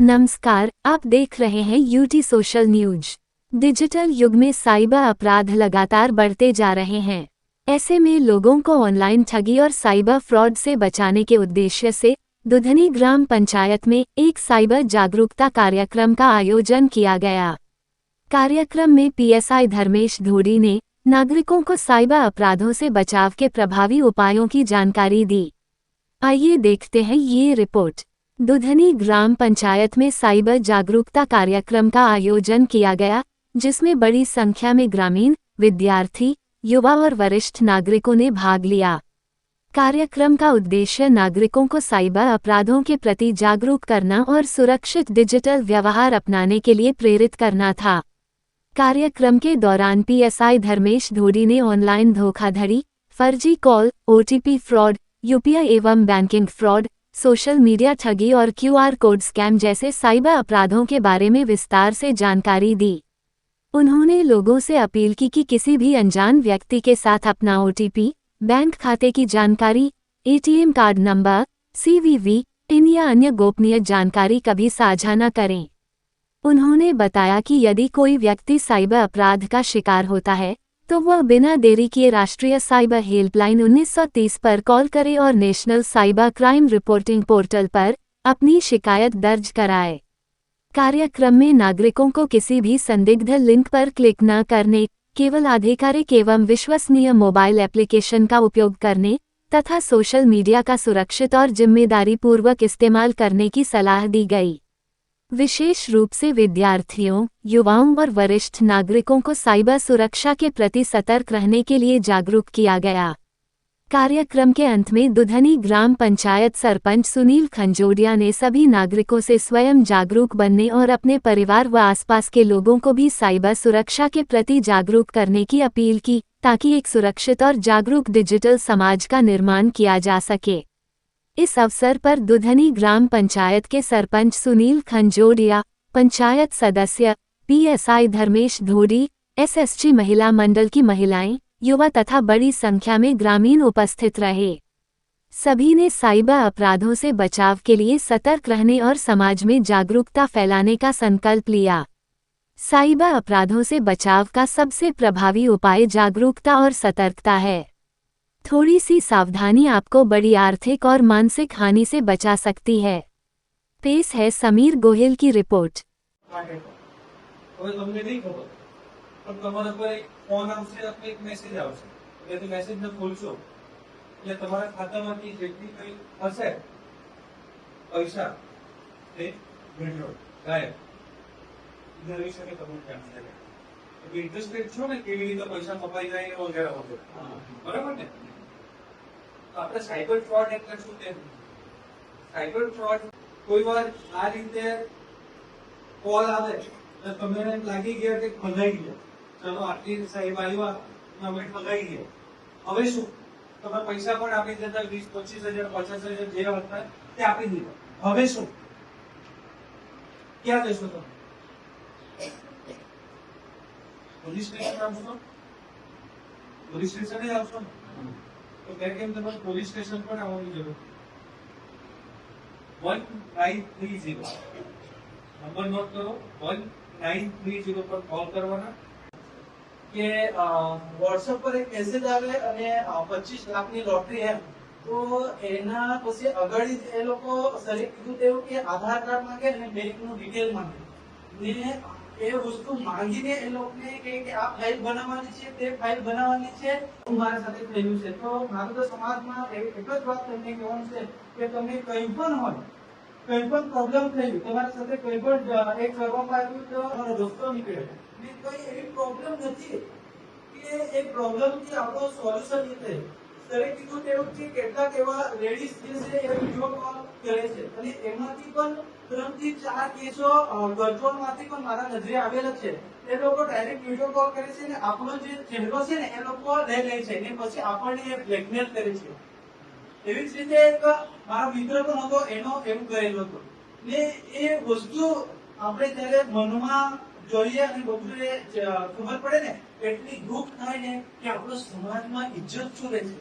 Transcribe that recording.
नमस्कार, आप देख रहे हैं यूटी सोशल न्यूज। डिजिटल युग में साइबर अपराध लगातार बढ़ते जा रहे हैं। ऐसे में लोगों को ऑनलाइन ठगी और साइबर फ्रॉड से बचाने के उद्देश्य से दुधनी ग्राम पंचायत में एक साइबर जागरूकता कार्यक्रम का आयोजन किया गया। कार्यक्रम में पीएसआई धर्मेश धूड़ी ने नागरिकों को साइबर अपराधों से बचाव के प्रभावी उपायों की जानकारी दी। आइए देखते हैं ये रिपोर्ट। दुधनी ग्राम पंचायत में साइबर जागरूकता कार्यक्रम का आयोजन किया गया, जिसमें बड़ी संख्या में ग्रामीण, विद्यार्थी, युवा और वरिष्ठ नागरिकों ने भाग लिया। कार्यक्रम का उद्देश्य नागरिकों को साइबर अपराधों के प्रति जागरूक करना और सुरक्षित डिजिटल व्यवहार अपनाने के लिए प्रेरित करना था। कार्यक्रम के दौरान पीएसआई धर्मेश धूड़ी ने ऑनलाइन धोखाधड़ी, फर्जी कॉल, ओटीपी फ्रॉड, यूपीआई एवं बैंकिंग फ्रॉड, सोशल मीडिया ठगी और क्यूआर कोड स्कैम जैसे साइबर अपराधों के बारे में विस्तार से जानकारी दी। उन्होंने लोगों से अपील की कि किसी भी अनजान व्यक्ति के साथ अपना ओटीपी, बैंक खाते की जानकारी, ATM card number, CVV, pin या अन्य गोपनीय जानकारी कभी साझा न करें। उन्होंने बताया कि यदि कोई व्यक्ति साइबर अपराध का शिकार होता है, तो वह बिना देरी किए राष्ट्रीय साइबर हेल्पलाइन 1930 पर कॉल करे और national cyber crime reporting portal पर अपनी शिकायत दर्ज कराए। कार्यक्रम में नागरिकों को किसी भी संदिग्ध लिंक पर क्लिक न करने, केवल आधिकारिक एवं विश्वसनीय मोबाइल एप्लीकेशन का उपयोग करने तथा सोशल मीडिया का सुरक्षित और जिम्मेदारीपूर्वक इस्तेमाल करने की सलाह दी गई। विशेष रूप से विद्यार्थियों, युवाओं और वरिष्ठ नागरिकों को साइबर सुरक्षा के प्रति सतर्क रहने के लिए जागरूक किया गया। कार्यक्रम के अंत में दुधनी ग्राम पंचायत सरपंच सुनील खंजोडिया ने सभी नागरिकों से स्वयं जागरूक बनने और अपने परिवार व आसपास के लोगों को भी साइबर सुरक्षा के प्रति जागरूक करने की अपील की, ताकि एक सुरक्षित और जागरूक डिजिटल समाज का निर्माण किया जा सके। इस अवसर पर दुधनी ग्राम पंचायत के सरपंच सुनील खंजोडिया, पंचायत सदस्य पीएसआई धर्मेश धूड़ी, एसएसजी महिला मंडल की महिलाएं, युवा तथा बड़ी संख्या में ग्रामीण उपस्थित रहे। सभी ने साइबर अपराधों से बचाव के लिए सतर्क रहने और समाज में जागरूकता फैलाने का संकल्प लिया। साइबर अपराधों से बचाव का सबसे प्रभावी उपाय जागरूकता और सतर्कता है। थोड़ी सी सावधानी आपको बड़ी आर्थिक और मानसिक हानि से बचा सकती है। पेश है समीर गोहिल की रिपोर्ट। આપણે સાયબર ફ્રોડ એટલે શું છે? સાયબર ફ્રોડ કોઈ વાર આ રીતે કોલ આવે તો તમને લાગી ગયા કે ઠગાઈ ગયા, ચલો આટલી સાહેબ આવ્યા અમે ઠગાઈ ગયા, હવે શું? તમે પૈસા પણ આપી દેતા, 20-25,000 50,000 જે હતા તે આપી દીધા, હવે શું? ક્યાં જશો તમે? પોલીસ સ્ટેશન આવશો? પોલીસ સ્ટેશને આવશો ને? तो क्या तुम्हारे पुलिस स्टेशन पर आने की जरूरत 1930 नंबर नोट करो, 1930 पर कॉल करवाना के व्हाट्सएप पर एक मैसेज आवे અને 25 લાખની લોટરી है तो એના પછી અગાડી એ લોકો સરે કીધું તેવું કે આધાર કાર્ડ માંગે અને બેંકનું ડિટેલ માંગે ને એ વસ્તુ માંગીને એ લોકોને કે આ ફાઇલ બનાવવાની છે, તે ફાઇલ બનાવવાની છે, તમારા સાથે થયું છે। તો મારું તો સમાજમાં એક જ વાત તમને કહેવાનું છે કે તમને કંઈ પણ હોય, કંઈ પણ પ્રોબ્લેમ થયું, તમારા સાથે કંઈ પણ એક કરવામાં આવ્યું તો તમારો રસ્તો નીકળે ને કોઈ એવી પ્રોબ્લેમ નથી કે એ પ્રોબ્લેમથી આપણો સોલ્યુશન નીકળે। સરે કીધું તેવું છે કેટલાક એવા લેડીઝ જે છે એ વિડીયો કોલ કરે છે અને એમાંથી પણ 3 થી 4 કેસો ગરજોનમાંથી પણ મારા નજરે આવેલા છે। એ લોકો ડાયરેક્ટ વિડીયો કોલ કરે છે અને આપણો જે ચહેરો છે ને એ લોકો લઈ લે છે ને પછી આપણને બ્લેકમેલ કરે છે। એવી જ રીતે એક મારો મિત્ર પણ હતો, એનો એવું કરેલું હતું ને એ વસ્તુ આપણે જ્યારે મનમાં જોઈએ અને બધું ખબર પડે ને એટલી દુઃખ થાય ને કે આપણો સમાજમાં ઇજ્જત શું રહે છે।